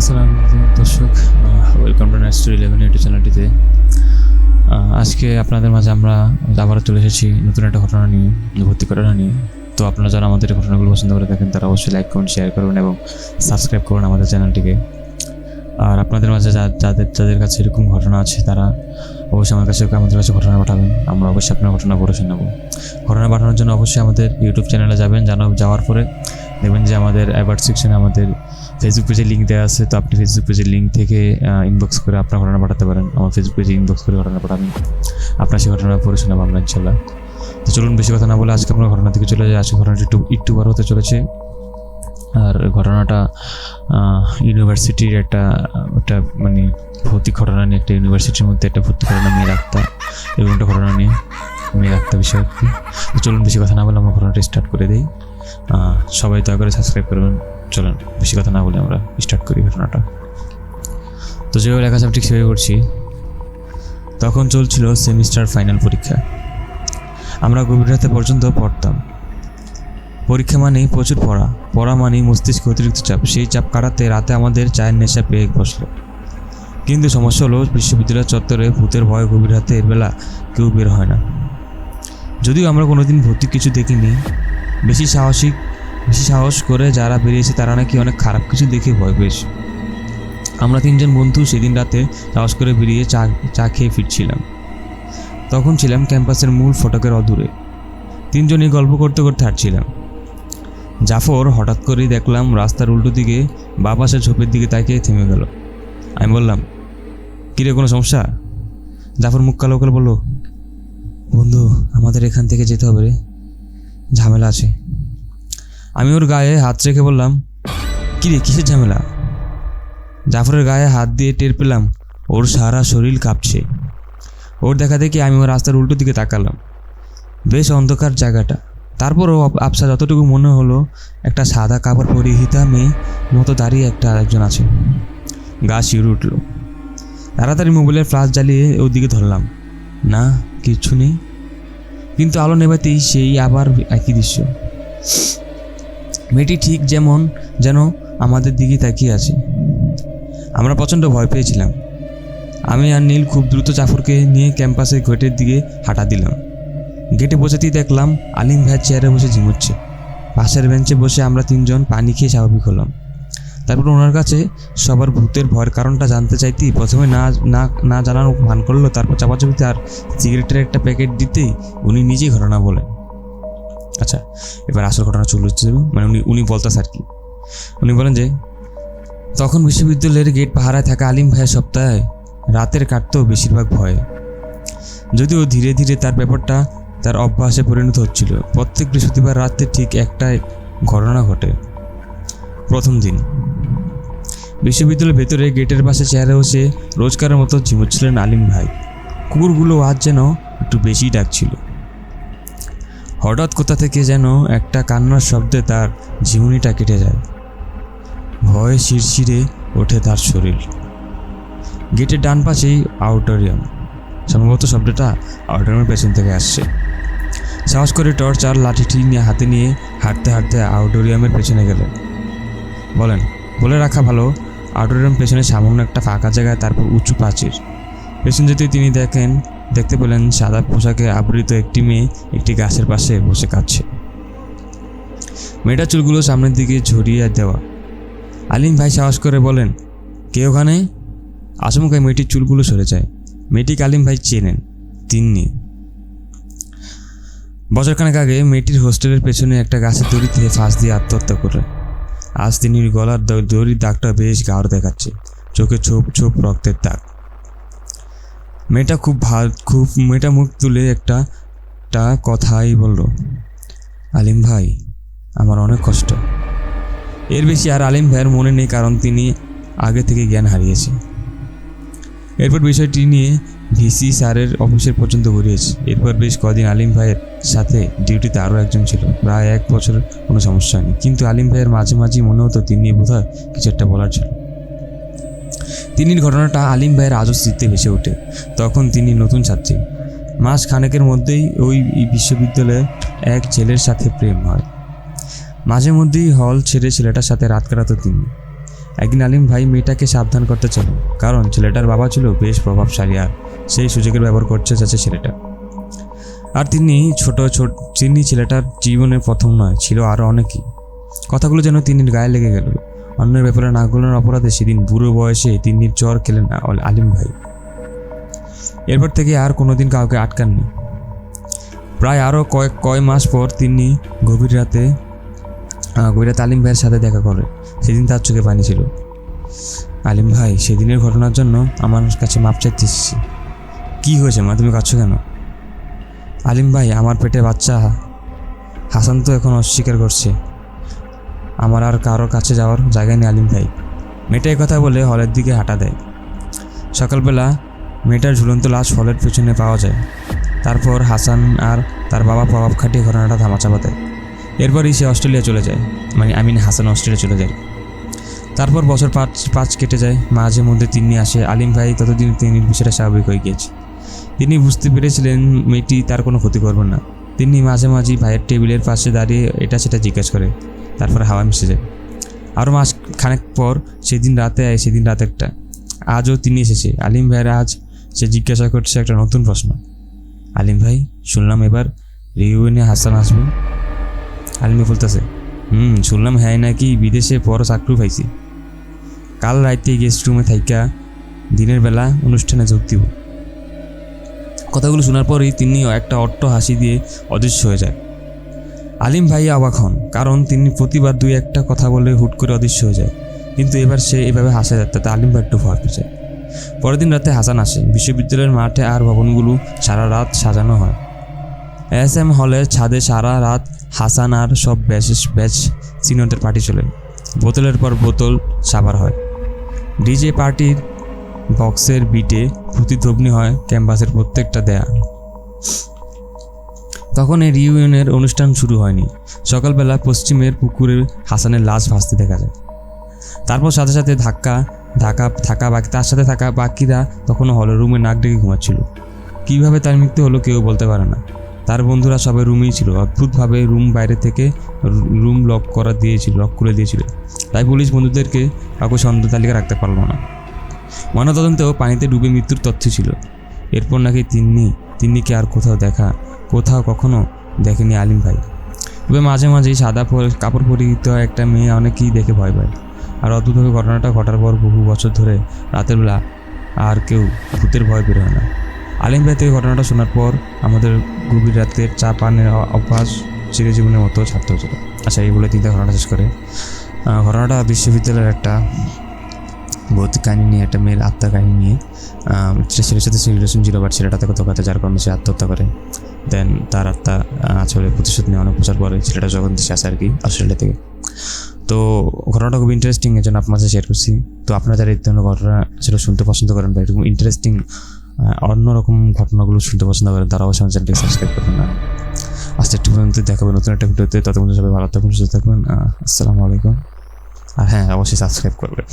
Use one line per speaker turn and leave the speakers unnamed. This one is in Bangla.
আসসালামু আলাইকুম দর্শক, ওয়েলকাম টু নেক্সট 11 ইউটিউব চ্যানেলটিতে। আজকে আপনাদের মাঝে আমরা আবারও চলে এসেছি নতুন একটা ঘটনা নিয়ে, ভর্তি ঘটনা নিয়ে। তো আপনারা যারা আমাদের এই ঘটনাগুলো পছন্দ করে থাকেন তারা অবশ্যই লাইক করুন, শেয়ার করুন এবং সাবস্ক্রাইব করুন আমাদের চ্যানেলটিকে। আর আপনাদের মাঝে যাদের কাছে এরকম ঘটনা আছে তারা অবশ্যই আমাদের কাছে ঘটনা পাঠাবেন। আমরা অবশ্যই আপনার ঘটনা পড়ে শোনাবো। ঘটনা পাঠানোর জন্য অবশ্যই আমাদের ইউটিউব চ্যানেলে যাবেন। যাওয়ার পরে দেখবেন যে আমাদের অ্যাবাউট সেকশনে আমাদের ফেসবুক পেজের লিঙ্ক দেওয়া আছে। তো আপনি ফেসবুক পেজের লিঙ্ক থেকে ইনবক্স করে আপনার ঘটনা পাঠাতে পারেন। আমার ফেসবুক পেজে ইনবক্স করে ঘটনা পাঠাবেন, আপনার সেই ঘটনা পড়ে শোনাবো আমরা ইনশাল্লাহ। তো চলুন বেশি কথা না বলে আজকে আমরা ঘটনা থেকে চলে যাই। আজকে ঘটনাটি একটু বড় হতে চলেছে। আর ঘটনাটা ইউনিভার্সিটির একটা মানে ভৌতিক ঘটনা নিয়ে, একটা ইউনিভার্সিটির মধ্যে একটা ভর্তি ঘটনা, মেয়ে আক্তার এবং একটা ঘটনা নিয়ে, মেয়ে আক্তার বিষয়। তো চলুন বেশি কথা না বলে আমরা ঘটনাটা স্টার্ট করে দিই। সবাই দয়া করে সাবস্ক্রাইব করবেন। চলুন বেশি কথা না বলে আমরা স্টার্ট করি ঘটনাটা। তো যেভাবে লেখা সব ঠিক সেভাবে করছি। তখন চলছিল সেমিস্টার ফাইনাল পরীক্ষা। আমরা গভীর রাতে পর্যন্ত পড়তাম। পরীক্ষা মানেই প্রচুর পড়া মানেই মস্তিষ্কে অতিরিক্ত চাপ। সেই চাপ কাটাতে রাতে আমাদের চায়ের নেশা পেয়ে বসলো। কিন্তু সমস্যা হলো বিশ্ববিদ্যালয় চত্বরে ভূতের ভয়ে গভীর রাতে এর বেলা কেউ বের হয় না। যদিও আমরা কোনোদিন ভৌতিক কিছু দেখিনি, বেশি সাহস করে যারা বেরিয়েছে তারা নাকি অনেক খারাপ কিছু দেখে ভয় পেয়েছে। আমরা তিনজন বন্ধু সেদিন রাতে সাহস করে বেরিয়ে চা খেয়ে ফিরছিলাম। তখন ছিলাম ক্যাম্পাসের মূল ফটকের অদূরে। তিনজনই গল্প করতে করতে হাঁটছিলাম। জাফর হঠাৎ করেই দেখলাম রাস্তার উল্টো দিকে বাঁ পাশের ঝোপের দিকে তাকিয়ে থেমে গেল। আমি বললাম, কিরে কোনো সমস্যা? জাফর মুখ কালো করে বলল, বন্ধু আমাদের এখান থেকে যেতে হবে রে, ঝামেলা আছে। আমি ওর গায়ে হাত রেখে বললাম, কিরে কিসের ঝামেলা? জাফরের গায়ে হাত দিয়ে টের পেলাম ওর সারা শরীর কাঁপছে। ওর দেখা দেখি আমি ওর রাস্তার উল্টো দিকে তাকালাম। বেশ অন্ধকার জায়গাটা, তারপরও আবছা যতটুকু মনে হলো একটা সাদা কাপড় পরিহিতা মেয়ে মতো দাঁড়িয়ে আরেকজন আছে। গা শিউরে উঠল। তাড়াতাড়ি মোবাইলের ফ্ল্যাশ জ্বালিয়ে ওর দিকে ধরলাম। না, কিচ্ছু নেই। কিন্তু আলো নেভাতেই সেই আবার একই দৃশ্য। মেয়েটি ঠিক যেন আমাদের দিকে তাকিয়ে আছে। আমরা প্রচণ্ড ভয় পেয়েছিলাম। আমি আর নীল খুব দ্রুত জাফরকে নিয়ে ক্যাম্পাসের গেটের দিকে হাঁটা দিলাম। গেটে পৌঁছাতেই দেখলাম আলিম ভাইয়ের চেয়ারে বসে ঝিমুচ্ছে। পাশের বেঞ্চে বসে আমরা তিনজন পানি খেয়ে স্বাভাবিক হলাম। তারপর ওনার কাছে সবার ভূতের ভয়ের কারণটা জানতে চাইতেই প্রথমে না জানার ভান করলো। তারপর চাপাচাপিতে আর সিগারেটের একটা প্যাকেট দিতেই উনি নিজেই ঘটনা বলেন। আচ্ছা, এবার আসল ঘটনা চলছে। মানে উনি বলতেছে আর কি। উনি বলেন যে তখন বিশ্ববিদ্যালয়ের গেট পাহারায় থাকা আলিম ভাইয়ের সপ্তাহে রাতের কাটতেও বেশিরভাগ ভয়ে। যদিও ধীরে ধীরে তার ব্যাপারটা তার অভ্যাসে পরিণত হচ্ছিল। প্রত্যেক বৃহস্পতিবার রাতে ঠিক একটাই ঘটনা ঘটে। প্রথম দিন বিশ্ববিদ্যালয়ের ভেতরে গেটের পাশে চেয়ারে বসে রোজকারের মতো ঝিমুচ্ছিলেন আলিম ভাই। কুকুরগুলো আজ যেন একটু বেশি ডাকছিল। হঠাৎ কোথা থেকে যেন একটা কান্নার শব্দে তার ঝিমুনিটা কেটে যায়। ভয়ে শিরশিরে ওঠে তার শরীর। গেটের ডান পাশেই অডিটোরিয়াম। সম্ভবত শব্দটা অডিটোরিয়ামের পেছন থেকে আসছে। সাহস করে টর্চ আর লাঠিটি হাতে নিয়ে হাঁটতে হাঁটতে অডিটোরিয়ামের পেছনে গেলেন। বলে রাখা ভালো, অডিটোরিয়াম পেছনে সামান্য একটা ফাঁকা জায়গায়, তারপর উঁচু প্রাচীর। পেছন যেতেই তিনি দেখতে পেলেন সাদা পোশাকে আবৃত একটি মেয়ে একটি গাছের পাশে বসে কাঁদছে। মেয়েটার চুলগুলো সামনের দিকে ঝরিয়ে দেওয়া। আলিম ভাই সাহস করে বলেন, কে ওখানে? আচমকায় মেয়েটির চুলগুলো সরে যায়। মেয়েটিকে আলিম ভাই চেনেন। তিন্নি। বছরখানেক আগে মেয়েটির হোস্টেলের পেছনে একটা গাছের দড়িতে ফাঁস দিয়ে আত্মহত্যা করে। আজ তিন্নির গলার দড়ির দাগটা বেশ গাঢ় দেখাচ্ছে, চোখে ছোপ রক্তের দাগ। মেয়েটা মুখ তুলে একটা কথাই বলল, আলিম ভাই আমার অনেক কষ্ট। এর বেশি আর আলিম ভাইয়ের মনে নেই, কারণ তিনি আগে থেকে জ্ঞান হারিয়েছে। এরপর বিষয়টি নিয়ে ভিসি স্যারের অফিসের পর্যন্ত ঘুরিয়েছে। এরপর বেশ কদিন আলিম ভাইয়ের সাথে ডিউটিতে আরও একজন ছিল। প্রায় 1 বছর কোনো সমস্যা হয়নি, কিন্তু আলিম ভাইয়ের মাঝে মাঝেই মনে হতো তিনি বোধহয় কিছু একটা বলার ছিল। তিনির ঘটনাটা আলিম ভাইয়ের আজও স্মৃতিতে ভেসে ওঠে। তখন তিনি নতুন ছাত্রী। মাস খানেকের মধ্যেই ওই বিশ্ববিদ্যালয়ে এক ছেলের সাথে প্রেম হয়। মাঝে মধ্যেই হল ছেড়ে ছেলেটার সাথে রাত কাটাতো তিনি। একদিন আলিম ভাই মেয়েটাকে সাবধান করতে চান, কারণ ছেলেটার বাবা ছিল বেশ প্রভাবশালী আর সেই সুযোগের ব্যবহার করতে চাচ্ছে ছেলেটা। আর তিনি ছেলেটার জীবনের প্রথম নয়, ছিল আরও অনেকই। কথাগুলো যেন তিন্নির গায়ে লেগে গেল। অন্যের ব্যাপারে নাক গলানোর অপরাধে সেদিন বুড়ো বয়সে তিন্নির জ্বর খেলেন আলিম ভাই। এরপর থেকে আর কোনোদিন কাউকে আটকাননি। প্রায় আরও কয় মাস পর তিন্নি গভীর রাতে আলিম ভাইয়ের সাথে দেখা করে। সেদিন তার চোখে পানি ছিল। আলিম ভাই, সেদিনের ঘটনার জন্য আমার কাছে মাপ চাইতে এসেছি। কী হয়েছে মা, তুমি কাঁদছো কেন? আলিম ভাই, আমার পেটে বাচ্চা হাসান তো এখন অস্বীকার করছে। আমার আর কারোর কাছে যাওয়ার জায়গা নেই আলিম ভাই। মেয়েটা কথা বলে হলের দিকে হাঁটা দেয়। সকালবেলা মেয়েটার ঝুলন্ত লাশ হলের পেছনে পাওয়া যায়। তারপর হাসান আর তার বাবা প্রভাব খাটিয়ে ঘটনাটা ধামাচাপা দেয়। এরপরই সে অস্ট্রেলিয়া চলে যায়, হাসান অস্ট্রেলিয়া চলে যায়। তারপর বছর পাঁচ কেটে যায়। মাঝে মধ্যে তিন্নি আসে। আলিম ভাই ততদিন তিন্নির বিষয়টা স্বাভাবিক হয়ে গিয়েছে। তিনি বুঝতে পেরেছিলেন মেয়েটি তার কোনো ক্ষতি করবেন না। তিনি মাঝে মাঝে ভাইয়ের টেবিলের পাশে দাঁড়িয়ে এটা সেটা জিজ্ঞেস করে, তারপর হাওয়া মিশে যায়। আরও মাস খানেক পর সেদিন রাত একটা। আজও তিনি এসেছে। আলিম ভাইয়ের আজ সে জিজ্ঞাসা করছে একটা নতুন প্রশ্ন। আলিম ভাই, শুনলাম এবার রিউনিয়নে হাসান আসবে। আলিম ভাই বলতেছে, শুনলাম হ্যাঁ নাকি বিদেশে বড় চাকরি পাইছি। কাল রাতে গেস্ট রুমে থাইকা দিনের বেলা অনুষ্ঠানে যোগ দিব। কথাগুলো শোনার পরই তিনি একটা অট্ট হাসি দিয়ে অদৃশ্য হয়ে যায়। আলিম ভাই অবাক হন, কারণ তিনি প্রতিবার দুই একটা কথা বলে হুট করে অদৃশ্য হয়ে যায়। কিন্তু এবার সে এভাবে হাসা যায়, তাতে আলিম ভাই একটু ভয় পেয়ে যায়। পরের দিন রাতে হাসান আসে। বিশ্ববিদ্যালয়ের মাঠে আর ভবনগুলো সারা রাত সাজানো হয়। এসএম হলের ছাদে সারা রাত হাসান আর সব ব্যাচ সিনিয়রদের পার্টি চলে। বোতলের পর বোতল সাবার হয়। ডিজে পার্টির বক্সের বিটে প্রতিধ্বনি হয় ক্যাম্পাসের প্রত্যেকটা দেয়াল। তখন এই রিউনিয়নের অনুষ্ঠান শুরু হয়নি। সকালবেলা পশ্চিমের পুকুরে হাসানের লাশ ভাসতে দেখা যায়। তারপর সাথে সাথে তার সাথে থাকা বাকিরা তখনও হলের রুমে নাক ডেকে ঘুমাচ্ছিল। কীভাবে তার মৃত্যু হলো কেউ বলতে পারে না। তার বন্ধুরা সবাই রুমেই ছিল। অদ্ভুতভাবে রুম বাইরে থেকে রুম লক করে দিয়েছিল। তাই পুলিশ বন্ধুদেরকে কাউকে সন্দেহ তালিকা রাখতে পারলো না। ময়নাতদন্তেও পানিতে ডুবে মৃত্যুর তথ্য ছিল। এরপর নাকি তিন্নিকে আর কোথাও কখনো দেখেনি আলিম ভাই। তবে মাঝে মাঝেই সাদা কাপড় পরিহিত একটা মেয়ে অনেকেই দেখে ভয় পায়। আর অদ্ভুতভাবে ঘটনাটা ঘটার পর বহু বছর ধরে রাতের বেলা আর কেউ ভূতের ভয় বের হয় না। আলিম ভাই থেকে ঘটনাটা শোনার পর আমাদের গভীর রাতের চা পানের অভ্যাস চিরজীবনের মতো ছাড়তে হয়েছিল। আচ্ছা, এই বলে তিনটা ঘটনা শেষ করে। ঘটনাটা বিশ্ববিদ্যালয়ের একটা ভৌতিক কাহিনী নিয়ে, একটা মেয়ের আত্মার কাহিনী নিয়ে। ছেলের সাথে রিলেশন ছিল, বাট ছেলেটা তাকে ধোকাতে যার কারণে সে আত্মহত্যা করে। দেন তার আত্মা আসলে প্রতিশোধ নিয়ে অনেক বছর পরে ছেলেটা যখন দেশে আসে আর কি, অস্ট্রেলিয়া থেকে। তো ঘটনাটা খুব ইন্টারেস্টিং, এর জন্য আপনার সাথে শেয়ার করছি। তো আপনারা যারা এই ধরনের ঘটনা সেটা শুনতে পছন্দ করেন বা এরকম ইন্টারেস্টিং অন্যরকম ঘটনাগুলো শুনতে পছন্দ করেন, তারা অবশ্যই আমার চ্যানেলটি সাবস্ক্রাইব করবেন না। আজকে একটু পর্যন্ত দেখাবেন নতুন একটা ভিডিওতে। ততক্ষণ সবাই ভালো থাকবেন, সুস্থ থাকবেন। আসসালামু আলাইকুম। আর হ্যাঁ, অবশ্যই সাবস্ক্রাইব করবেন।